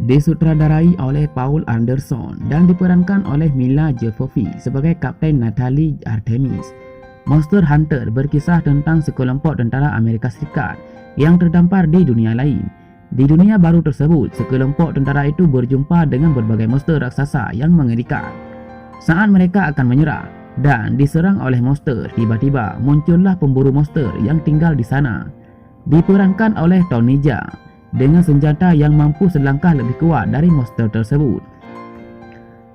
Disutradarai oleh Paul Anderson dan diperankan oleh Mila Jovovich sebagai Kapten Natalie Artemis. Monster Hunter berkisah tentang sekelompok tentara Amerika Serikat yang terdampar di dunia lain. Di dunia baru tersebut, sekelompok tentara itu berjumpa dengan berbagai monster raksasa yang mengerikan. Saat mereka akan menyerah dan diserang oleh monster, tiba-tiba muncullah pemburu monster yang tinggal di sana. Diperankan oleh Tony Jaa dengan senjata yang mampu selangkah lebih kuat dari monster tersebut.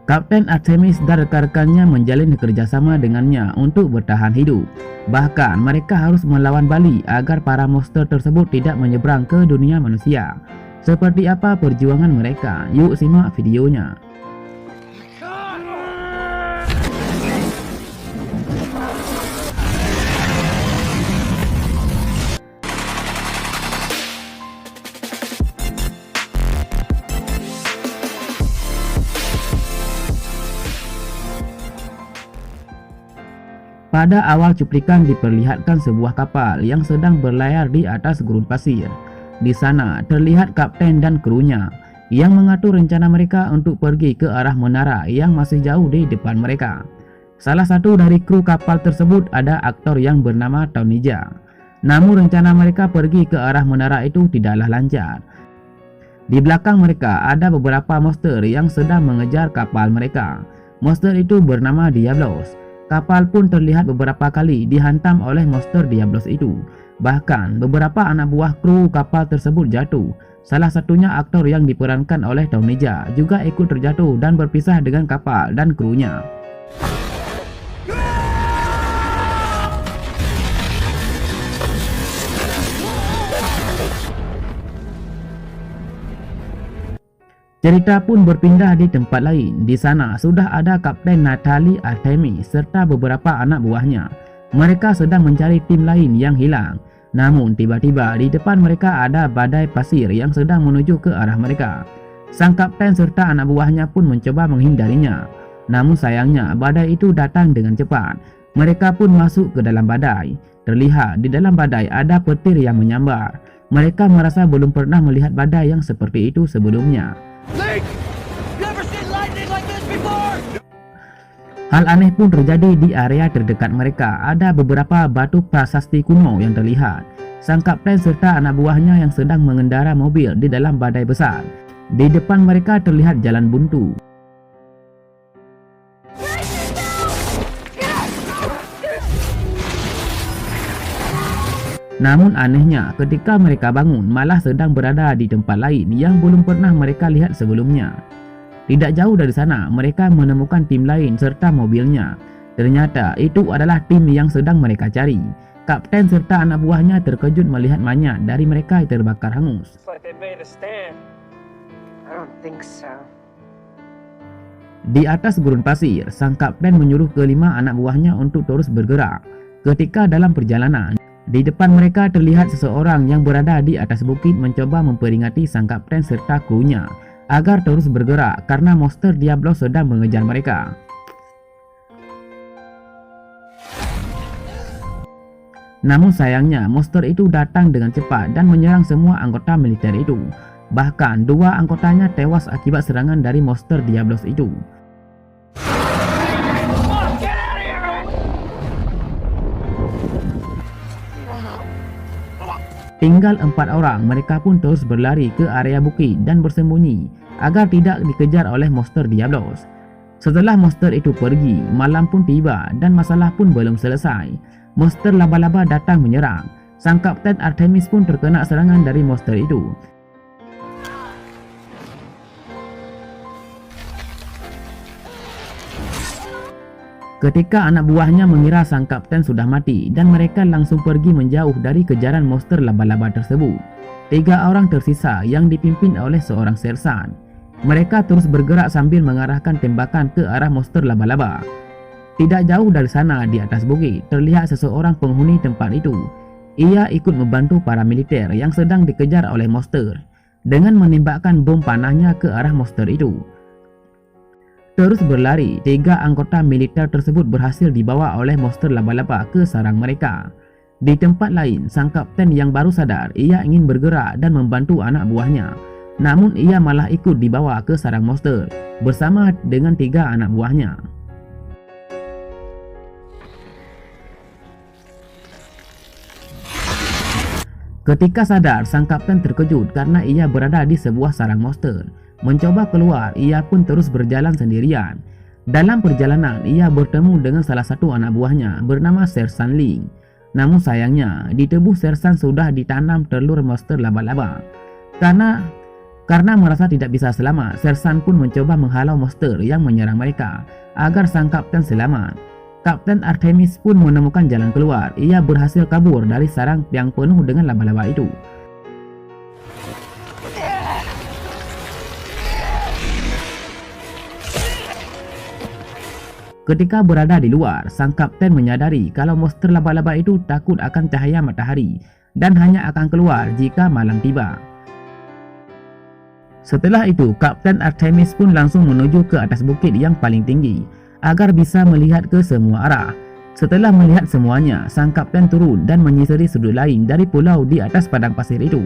Kapten Artemis dan rekan-rekannya menjalin kerjasama dengannya untuk bertahan hidup. Bahkan mereka harus melawan balik agar para monster tersebut tidak menyeberang ke dunia manusia. Seperti apa perjuangan mereka? Yuk simak videonya. Pada awal cuplikan diperlihatkan sebuah kapal yang sedang berlayar di atas gurun pasir. Di sana terlihat kapten dan krunya yang mengatur rencana mereka untuk pergi ke arah menara yang masih jauh di depan mereka. Salah satu dari kru kapal tersebut ada aktor yang bernama Tony Jaa. Namun rencana mereka pergi ke arah menara itu tidaklah lancar. Di belakang mereka ada beberapa monster yang sedang mengejar kapal mereka. Monster itu bernama Diablos. Kapal pun terlihat beberapa kali dihantam oleh monster Diablos itu. Bahkan beberapa anak buah kru kapal tersebut jatuh. Salah satunya aktor yang diperankan oleh Tony Jaa juga ikut terjatuh dan berpisah dengan kapal dan krunya. Cerita pun berpindah di tempat lain. Di sana sudah ada Kapten Natalie Artemis serta beberapa anak buahnya. Mereka sedang mencari tim lain yang hilang. Namun tiba-tiba di depan mereka ada badai pasir yang sedang menuju ke arah mereka. Sang kapten serta anak buahnya pun mencoba menghindarinya. Namun sayangnya badai itu datang dengan cepat. Mereka pun masuk ke dalam badai. Terlihat di dalam badai ada petir yang menyambar. Mereka merasa belum pernah melihat badai yang seperti itu sebelumnya. Hal aneh pun terjadi di area terdekat mereka. Ada beberapa batu prasasti kuno yang terlihat. Sang kapten serta anak buahnya yang sedang mengendara mobil di dalam badai besar. Di depan mereka terlihat jalan buntu. Namun anehnya, ketika mereka bangun malah sedang berada di tempat lain yang belum pernah mereka lihat sebelumnya. Tidak jauh dari sana, mereka menemukan tim lain serta mobilnya. Ternyata itu adalah tim yang sedang mereka cari. Kapten serta anak buahnya terkejut melihat mayat dari mereka yang terbakar hangus. Di atas gurun pasir, sang kapten menyuruh kelima anak buahnya untuk terus bergerak. Ketika dalam perjalanan, di depan mereka terlihat seseorang yang berada di atas bukit mencoba memperingati sang kapten serta krunya agar terus bergerak karena monster Diablos sedang mengejar mereka. Namun sayangnya monster itu datang dengan cepat dan menyerang semua anggota militer itu. Bahkan dua anggotanya tewas akibat serangan dari monster Diablos itu. Tinggal 4 orang, mereka pun terus berlari ke area bukit dan bersembunyi agar tidak dikejar oleh monster Diablos. Setelah monster itu pergi, malam pun tiba dan masalah pun belum selesai. Monster laba-laba datang menyerang. Sang kapten Artemis pun terkena serangan dari monster itu. Ketika anak buahnya mengira sang kapten sudah mati dan mereka langsung pergi menjauh dari kejaran monster laba-laba tersebut. 3 orang tersisa yang dipimpin oleh seorang sersan. Mereka terus bergerak sambil mengarahkan tembakan ke arah monster laba-laba. Tidak jauh dari sana di atas bukit terlihat seseorang penghuni tempat itu. Ia ikut membantu para militer yang sedang dikejar oleh monster dengan menembakkan bom panahnya ke arah monster itu. Terus berlari, 3 anggota militer tersebut berhasil dibawa oleh monster laba-laba ke sarang mereka. Di tempat lain, sang kapten yang baru sadar ia ingin bergerak dan membantu anak buahnya. namun ia malah ikut dibawa ke sarang monster bersama dengan 3 anak buahnya. Ketika sadar, sang kapten terkejut karena ia berada di sebuah sarang monster. Mencoba keluar, ia pun terus berjalan sendirian. Dalam perjalanan, ia bertemu dengan salah satu anak buahnya bernama Sersan Ling. Namun sayangnya, di tubuh Sersan sudah ditanam telur monster laba-laba. Karena merasa tidak bisa selamat, Sersan pun mencoba menghalau monster yang menyerang mereka agar sang kapten selamat. Kapten Artemis pun menemukan jalan keluar. Ia berhasil kabur dari sarang yang penuh dengan laba-laba itu. Ketika berada di luar, sang kapten menyadari kalau monster laba-laba itu takut akan cahaya matahari dan hanya akan keluar jika malam tiba. Setelah itu, Kapten Artemis pun langsung menuju ke atas bukit yang paling tinggi agar bisa melihat ke semua arah. Setelah melihat semuanya, sang kapten turun dan menyisiri sudut lain dari pulau di atas padang pasir itu.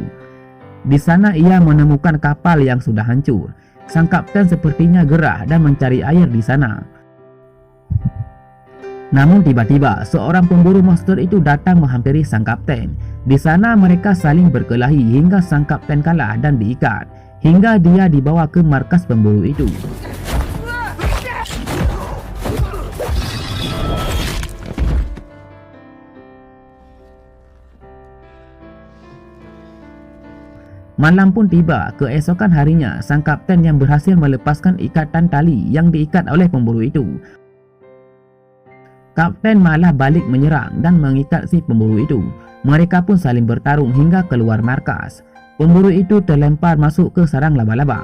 Di sana ia menemukan kapal yang sudah hancur. Sang kapten sepertinya gerah dan mencari air di sana. Namun tiba-tiba seorang pemburu monster itu datang menghampiri sang kapten. Di sana mereka saling berkelahi hingga sang kapten kalah dan diikat, hingga dia dibawa ke markas pemburu itu. Malam pun tiba. Keesokan harinya, sang kapten yang berhasil melepaskan ikatan tali yang diikat oleh pemburu itu. Kapten malah balik menyerang dan mengikat si pemburu itu. Mereka pun saling bertarung hingga keluar markas. Pemburu itu terlempar masuk ke sarang laba-laba.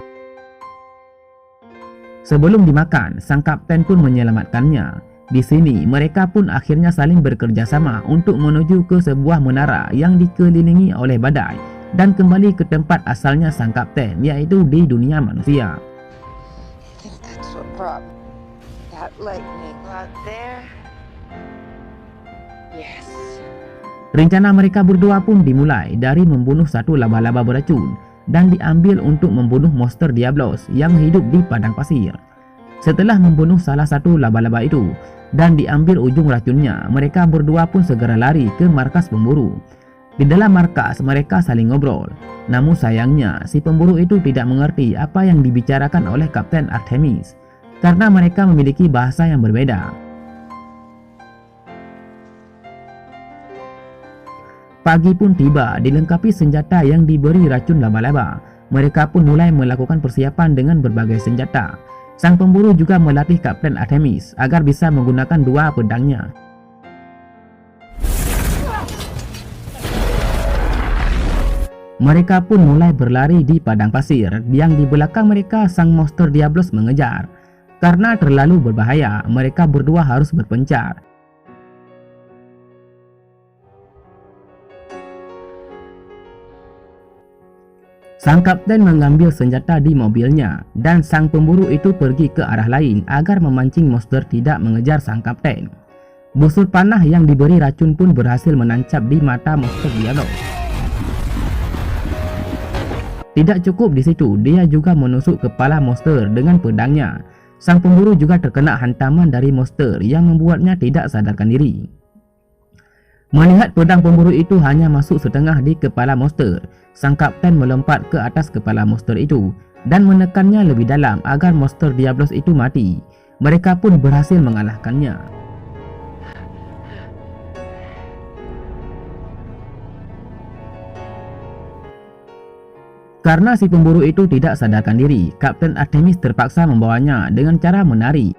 Sebelum dimakan, sang kapten pun menyelamatkannya. Di sini, mereka pun akhirnya saling bekerja sama untuk menuju ke sebuah menara yang dikelilingi oleh badai dan kembali ke tempat asalnya sang kapten, yaitu di dunia manusia. Rencana mereka berdua pun dimulai dari membunuh satu laba-laba beracun dan diambil untuk membunuh monster Diablos yang hidup di padang pasir. Setelah membunuh salah satu laba-laba itu dan diambil ujung racunnya, mereka berdua pun segera lari ke markas pemburu. Di dalam markas mereka saling ngobrol. Namun sayangnya si pemburu itu tidak mengerti apa yang dibicarakan oleh Kapten Artemis karena mereka memiliki bahasa yang berbeda. Pagi pun tiba, dilengkapi senjata yang diberi racun laba-laba. Mereka pun mulai melakukan persiapan dengan berbagai senjata. Sang pemburu juga melatih Kapten Artemis agar bisa menggunakan 2 pedangnya. Mereka pun mulai berlari di padang pasir yang di belakang mereka sang monster Diablos mengejar. Karena terlalu berbahaya, mereka berdua harus berpencar. Sang kapten mengambil senjata di mobilnya dan sang pemburu itu pergi ke arah lain agar memancing monster tidak mengejar sang kapten. Busur panah yang diberi racun pun berhasil menancap di mata monster Diablos. Tidak cukup di situ, dia juga menusuk kepala monster dengan pedangnya. Sang pemburu juga terkena hantaman dari monster yang membuatnya tidak sadarkan diri. Melihat pedang pemburu itu hanya masuk setengah di kepala monster, sang kapten melompat ke atas kepala monster itu dan menekannya lebih dalam agar monster Diablos itu mati. Mereka pun berhasil mengalahkannya. Karena si pemburu itu tidak sadarkan diri, Kapten Artemis terpaksa membawanya dengan cara menari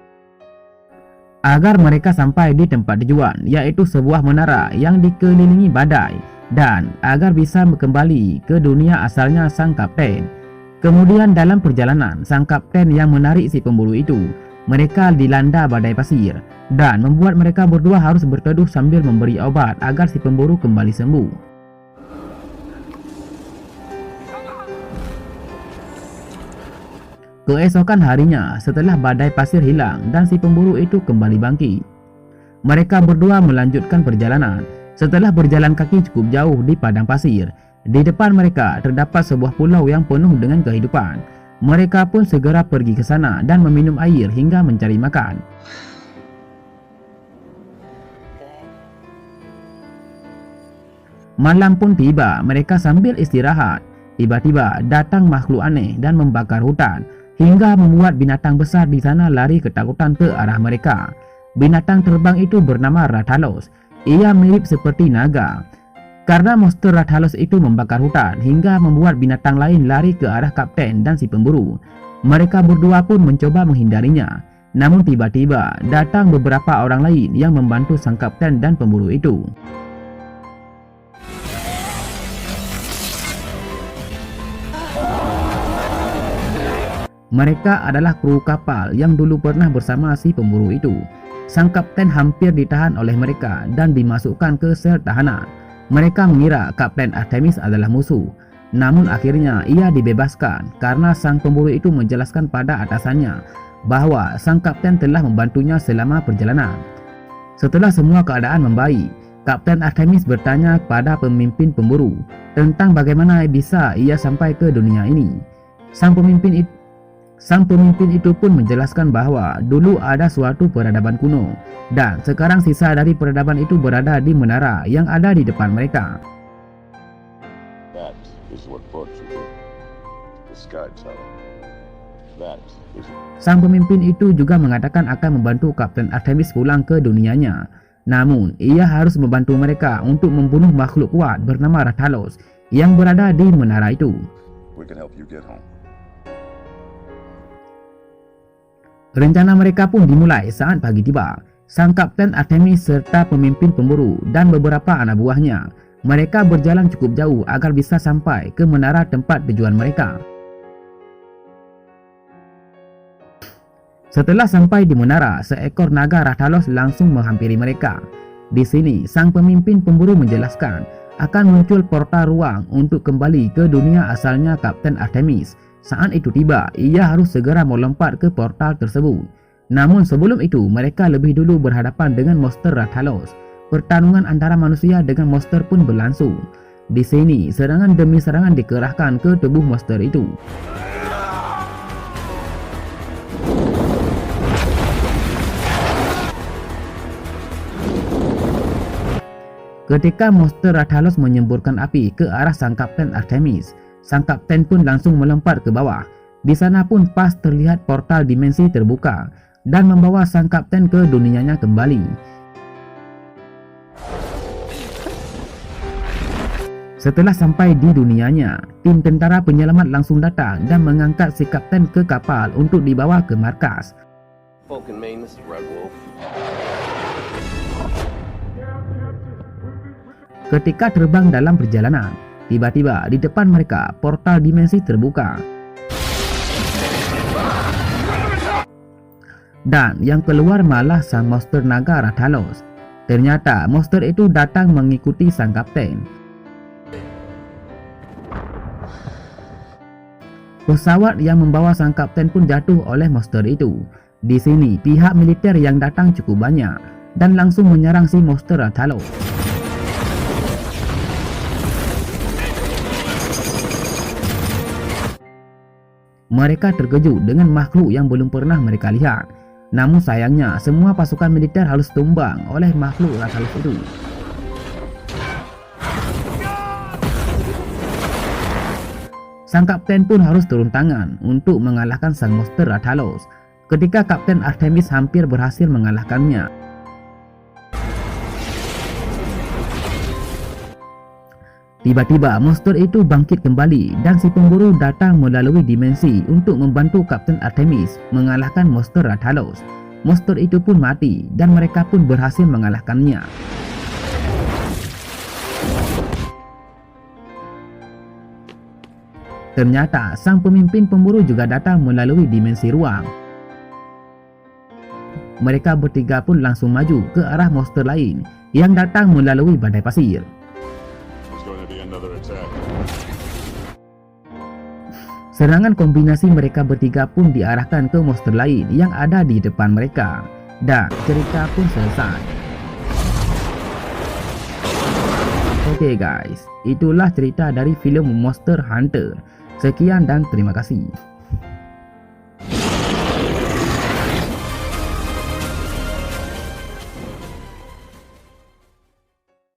agar mereka sampai di tempat tujuan, yaitu sebuah menara yang dikelilingi badai, dan agar bisa kembali ke dunia asalnya sang kapten. Kemudian dalam perjalanan, sang kapten yang menarik si pemburu itu, mereka dilanda badai pasir dan membuat mereka berdua harus berteduh sambil memberi obat agar si pemburu kembali sembuh. Keesokan harinya, setelah badai pasir hilang dan si pemburu itu kembali bangkit, mereka berdua melanjutkan perjalanan. Setelah berjalan kaki cukup jauh di padang pasir, Di depan mereka terdapat sebuah pulau yang penuh dengan kehidupan. Mereka pun segera pergi ke sana dan meminum air hingga mencari makan. Malam pun tiba, mereka sambil istirahat. Tiba-tiba datang makhluk aneh dan membakar hutan hingga membuat binatang besar di sana lari ketakutan ke arah mereka. Binatang terbang itu bernama Rathalos. Ia mirip seperti naga. Karena monster Rathalos itu membakar hutan hingga membuat binatang lain lari ke arah kapten dan si pemburu. Mereka berdua pun mencoba menghindarinya. Namun tiba-tiba datang beberapa orang lain yang membantu sang kapten dan pemburu itu. Mereka adalah kru kapal yang dulu pernah bersama si pemburu itu. Sang kapten hampir ditahan oleh mereka dan dimasukkan ke sel tahanan. Mereka mengira Kapten Artemis adalah musuh. Namun akhirnya ia dibebaskan karena sang pemburu itu menjelaskan pada atasannya bahwa sang kapten telah membantunya selama perjalanan. Setelah semua keadaan membaik, Kapten Artemis bertanya kepada pemimpin pemburu tentang bagaimana bisa ia sampai ke dunia ini. Sang pemimpin itu pun menjelaskan bahwa dulu ada suatu peradaban kuno dan sekarang sisa dari peradaban itu berada di menara yang ada di depan mereka. Sang pemimpin itu juga mengatakan akan membantu Kapten Artemis pulang ke dunianya. Namun, ia harus membantu mereka untuk membunuh makhluk kuat bernama Rathalos yang berada di menara itu. Rencana mereka pun dimulai saat pagi tiba. Sang Kapten Artemis serta pemimpin pemburu dan beberapa anak buahnya, mereka berjalan cukup jauh agar bisa sampai ke menara tempat tujuan mereka. Setelah sampai di menara, seekor naga Rathalos langsung menghampiri mereka. Di sini, sang pemimpin pemburu menjelaskan akan muncul portal ruang untuk kembali ke dunia asalnya Kapten Artemis. Saat itu tiba, ia harus segera melompat ke portal tersebut. Namun sebelum itu, mereka lebih dulu berhadapan dengan monster Rathalos. Pertarungan antara manusia dengan monster pun berlangsung. Di sini, serangan demi serangan dikerahkan ke tubuh monster itu. Ketika monster Rathalos menyemburkan api ke arah sang Kapten Artemis, sang kapten pun langsung melompat ke bawah. Di sana pun pas terlihat portal dimensi terbuka dan membawa sang kapten ke dunianya kembali. Setelah sampai di dunianya, tim tentara penyelamat langsung datang dan mengangkat si kapten ke kapal untuk dibawa ke markas. Ketika terbang dalam perjalanan, tiba-tiba di depan mereka portal dimensi terbuka. Dan yang keluar malah sang monster naga Rathalos. Ternyata monster itu datang mengikuti sang kapten. Pesawat yang membawa sang kapten pun jatuh oleh monster itu. Di sini pihak militer yang datang cukup banyak dan langsung menyerang si monster Rathalos. Mereka terkejut dengan makhluk yang belum pernah mereka lihat. Namun sayangnya semua pasukan militer harus tumbang oleh makhluk Rathalos itu. Sang kapten pun harus turun tangan untuk mengalahkan sang monster Rathalos. Ketika Kapten Artemis hampir berhasil mengalahkannya, tiba-tiba monster itu bangkit kembali dan si pemburu datang melalui dimensi untuk membantu Kapten Artemis mengalahkan monster Rathalos. Monster itu pun mati dan mereka pun berhasil mengalahkannya. Ternyata sang pemimpin pemburu juga datang melalui dimensi ruang. Mereka bertiga pun langsung maju ke arah monster lain yang datang melalui badai pasir. Serangan kombinasi mereka bertiga pun diarahkan ke monster lain yang ada di depan mereka, dan cerita pun selesai. Okey guys, itulah cerita dari filem Monster Hunter. Sekian dan terima kasih.